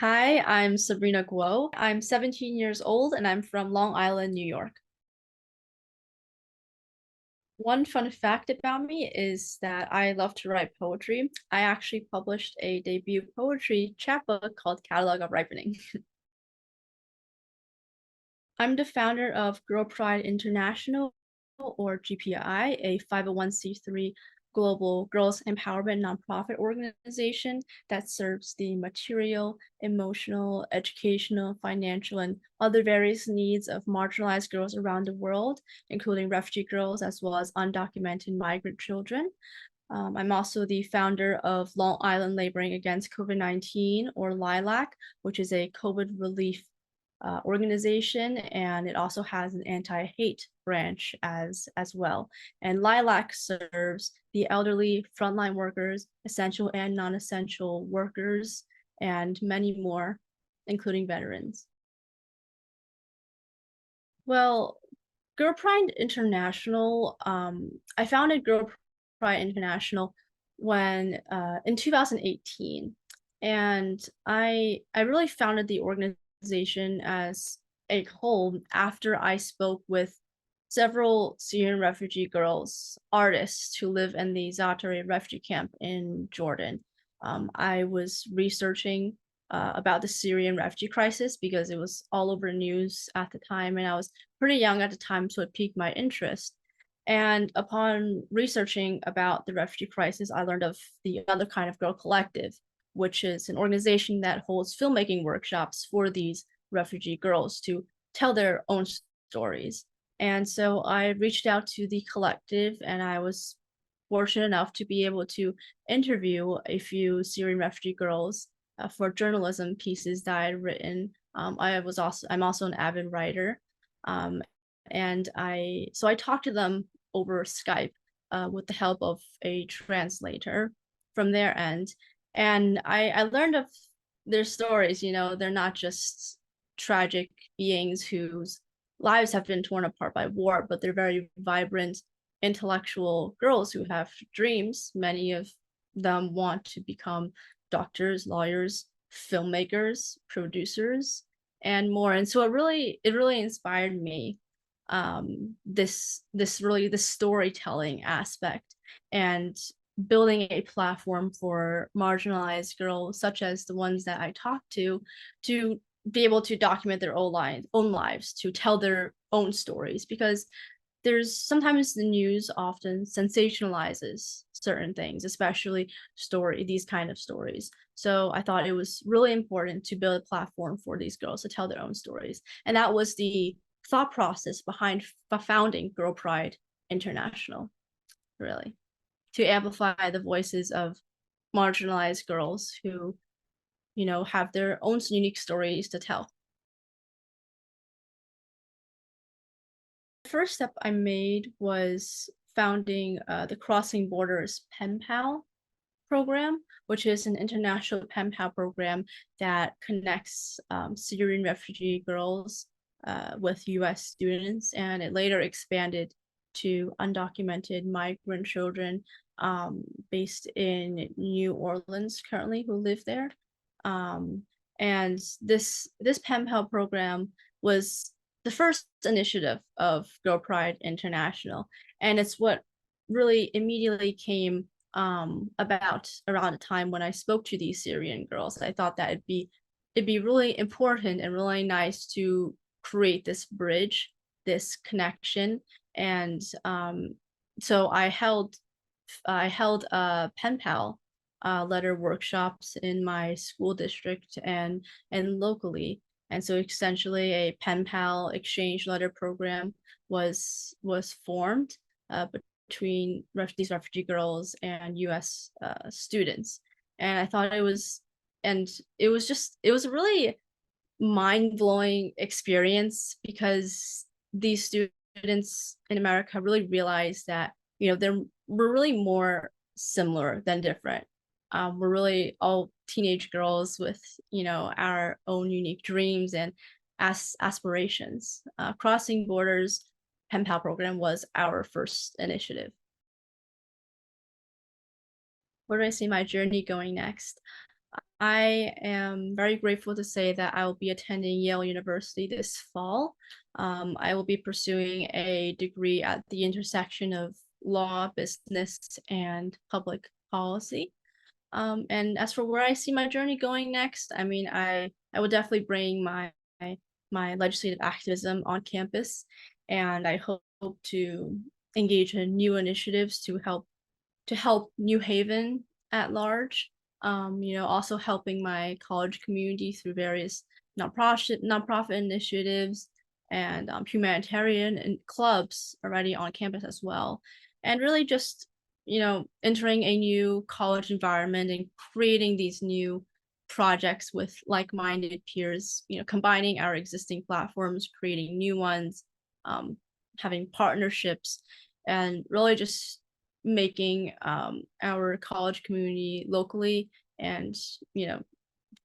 Hi, I'm Sabrina Guo. I'm 17 years old and I'm from Long Island, New York. One fun fact about me is that I love to write poetry. I actually published a debut poetry chapbook called Catalog of Ripening. I'm the founder of Girl Pride International, or GPI, a 501c3 global girls empowerment nonprofit organization that serves the material, emotional, educational, financial, and other various needs of marginalized girls around the world, including refugee girls as well as undocumented migrant children. I'm also the founder of Long Island Laboring Against COVID-19, or LILAC, which is a COVID relief organization, and it also has an anti-hate branch as well. And LILAC serves the elderly, frontline workers, essential and non-essential workers, and many more, including veterans. Well, Girl Pride International, I founded Girl Pride International when in 2018, and I really founded the organization as a whole after I spoke with several Syrian refugee girls, artists who live in the Zaatari refugee camp in Jordan. I was researching about the Syrian refugee crisis because it was all over the news at the time, and I was pretty young at the time, so it piqued my interest. And upon researching about the refugee crisis, I learned of the Other Kind of Girl Collective, which is an organization that holds filmmaking workshops for these refugee girls to tell their own stories. And so I reached out to the collective, and I was fortunate enough to be able to interview a few Syrian refugee girls for journalism pieces that I had written. I'm also an avid writer, um, and I talked to them over Skype with the help of a translator from their end, and I learned of their stories. You know, they're not just tragic beings whose lives have been torn apart by war, but they're very vibrant, intellectual girls who have dreams. Many of them want to become doctors, lawyers, filmmakers, producers, and more. And so it really inspired me, this storytelling aspect, and building a platform for marginalized girls such as the ones that I talk to be able to document their own lives, to tell their own stories, because there's sometimes the news often sensationalizes certain things, especially these kind of stories. So I thought it was really important to build a platform for these girls to tell their own stories. And that was the thought process behind founding Girl Pride International, really, to amplify the voices of marginalized girls who, have their own unique stories to tell. The first step I made was founding the Crossing Borders Pen Pal program, which is an international pen pal program that connects Syrian refugee girls with US students, and it later expanded to undocumented migrant children based in New Orleans currently who live there. Um, and this pen pal program was the first initiative of Girl Pride International, and it's what really immediately came about around the time when I spoke to these Syrian girls. I thought that it'd be really important and really nice to create this bridge, this connection, and so I held a pen pal letter workshops in my school district and locally. And so essentially a pen pal exchange letter program was formed between these refugee girls and US students. And I thought it was a really mind-blowing experience, because these students in America really realized that, we're really more similar than different. We're really all teenage girls with, our own unique dreams and aspirations. Crossing Borders Pen Pal program was our first initiative. Where do I see my journey going next? I am very grateful to say that I will be attending Yale University this fall. I will be pursuing a degree at the intersection of law, business, and public policy. And as for where I see my journey going next, I mean, I would definitely bring my legislative activism on campus, and I hope to engage in new initiatives to help New Haven at large. Also helping my college community through various nonprofit initiatives and humanitarian and clubs already on campus as well. And really just, entering a new college environment and creating these new projects with like-minded peers, combining our existing platforms, creating new ones, um, having partnerships, and really just making our college community locally and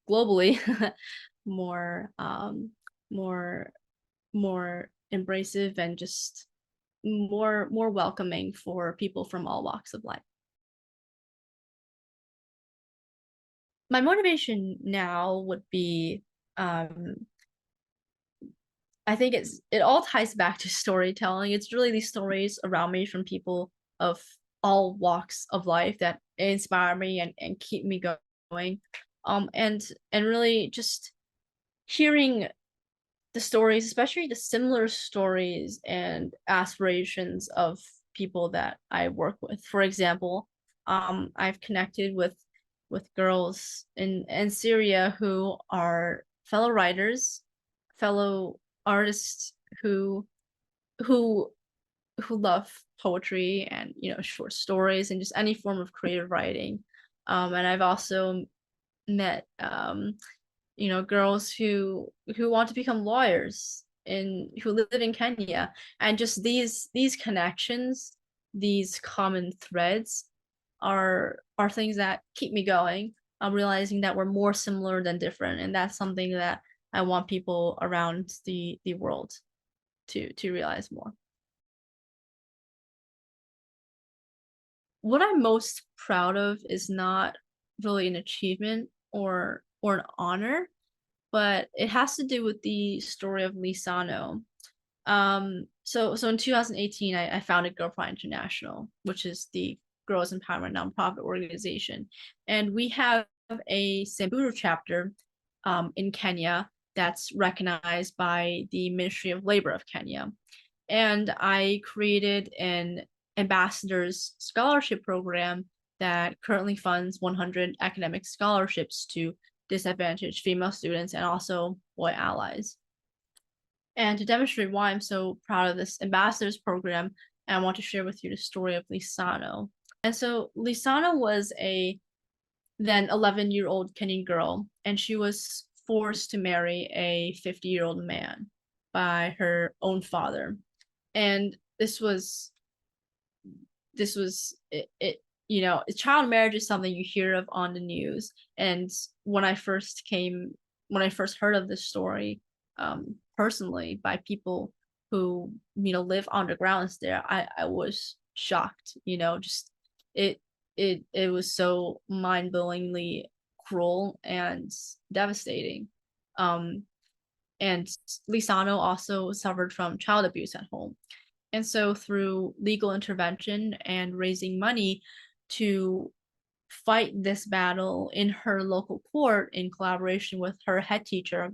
globally more more more embracive and just more welcoming for people from all walks of life. My motivation now would be um I think it all ties back to storytelling. It's really these stories around me from people of all walks of life that inspire me and keep me going. And really just hearing the stories, especially the similar stories and aspirations of people that I work with. For example, I've connected with girls in Syria who are fellow writers, fellow artists who who love poetry and short stories and just any form of creative writing. And I've also met girls who want to become lawyers and who live in Kenya, and just these connections, these common threads are things that keep me going. I'm realizing that we're more similar than different, and that's something that I want people around the world to realize more. What I'm most proud of is not really an achievement or an honor, but it has to do with the story of Lisano. So in 2018, I founded Girl Pride International, which is the girls empowerment nonprofit organization, and we have a Samburu chapter in Kenya that's recognized by the Ministry of Labor of Kenya. And I created an ambassadors scholarship program that currently funds 100 academic scholarships to disadvantaged female students and also boy allies. And to demonstrate why I'm so proud of this ambassadors program, I want to share with you the story of Lisano. And so Lisano was a then 11-year-old Kenyan girl, and she was forced to marry a 50-year-old man by her own father. And this was child marriage is something you hear of on the news. And when I first heard of this story, personally by people who live underground there, I was shocked. Just it it was so mind-blowingly cruel and devastating. um and Lisano also suffered from child abuse at home. And so through legal intervention and raising money to fight this battle in her local court in collaboration with her head teacher,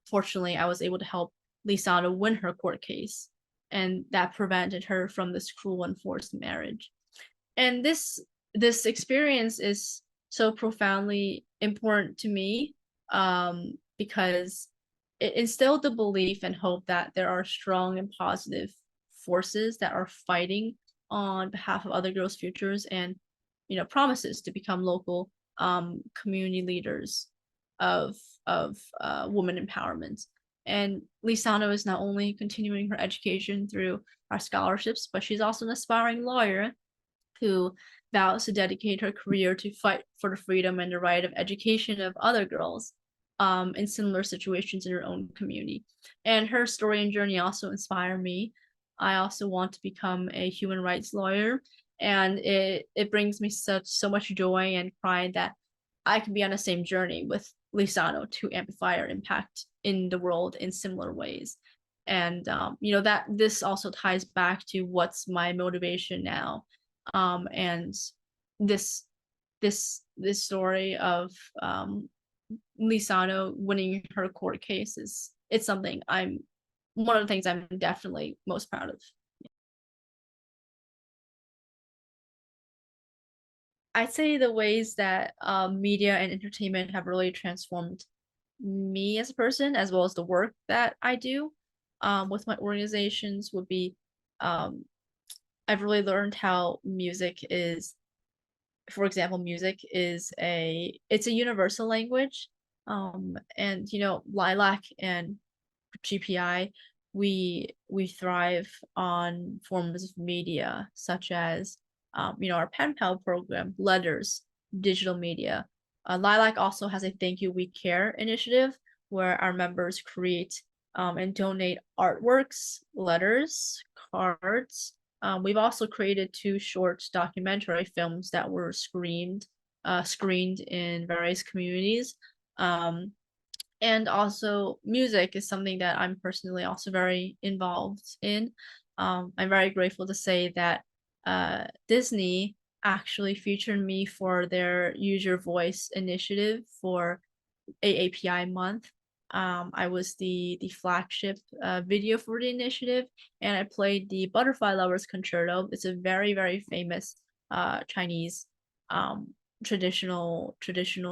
fortunately, I was able to help Lisana win her court case, and that prevented her from this cruel and forced marriage. And this experience is so profoundly important to me, because it instilled the belief and hope that there are strong and positive forces that are fighting on behalf of other girls' futures, and promises to become local community leaders of women empowerment. And Lisano is not only continuing her education through our scholarships, but she's also an aspiring lawyer who vows to dedicate her career to fight for the freedom and the right of education of other girls in similar situations in her own community. And her story and journey also inspire me. I also want to become a human rights lawyer and it brings me so much joy and pride that I can be on the same journey with Lisano to amplify our impact in the world in similar ways. And you know, that this also ties back to what's my motivation now. And this this story of Lisano winning her court case is it's something I'm one of the things I'm definitely most proud of. I'd say the ways that media and entertainment have really transformed me as a person, as well as the work that I do with my organizations, would be um, I've really learned how music is, for example, music is it's a universal language. And you know, Lilac and GPI, we thrive on forms of media such as you know, our pen pal program, letters, digital media. Lilac also has a Thank You We Care initiative where our members create and donate artworks, letters, cards. We've also created two short documentary films that were screened in various communities. Um, and also music is something that I'm personally also very involved in. I'm very grateful to say that Disney actually featured me for their Use Your Voice initiative for AAPI month. I was the flagship video for the initiative, and I played the Butterfly Lovers Concerto. It's a very famous Chinese um, traditional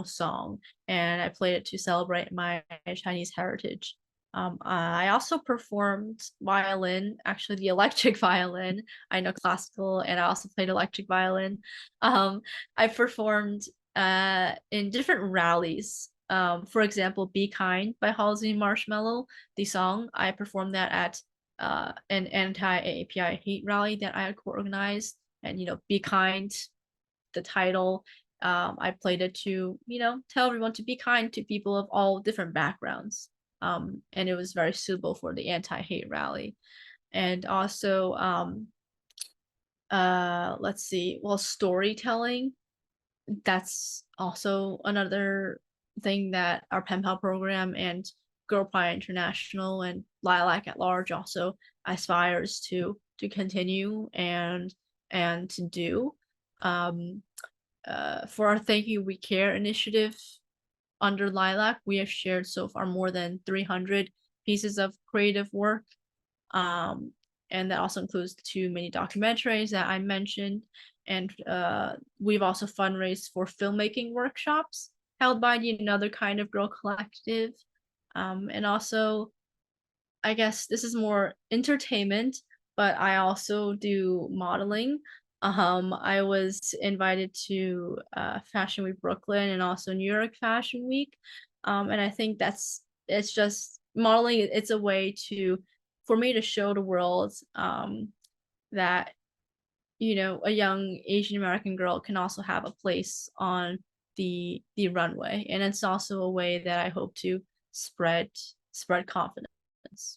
song, and I played it to celebrate my Chinese heritage. I also performed violin, actually the electric violin. I know classical, and I also played electric violin. I performed in different rallies. For example, Be Kind by Halsey Marshmallow, the song, I performed that at an anti-API hate rally that I had co-organized. And, you know, Be Kind, the title, I played it to, you know, tell everyone to be kind to people of all different backgrounds. And it was very suitable for the anti-hate rally. And also, let's see, well, storytelling, that's also another thing that our pen pal program and Girl Pride International and Lilac at large also aspires to continue and to do. Um, for our Thank You We Care initiative under Lilac, we have shared so far more than 300 pieces of creative work. Um, and that also includes the two mini documentaries that I mentioned. And we've also fundraised for filmmaking workshops held by the Another Kind of Girl Collective. And also, I guess this is more entertainment, but I also do modeling. I was invited to Fashion Week Brooklyn and also New York Fashion Week. And I think it's just modeling, it's a way to for me to show the world that, you know, a young Asian American girl can also have a place on the runway. And it's also a way that I hope to spread confidence.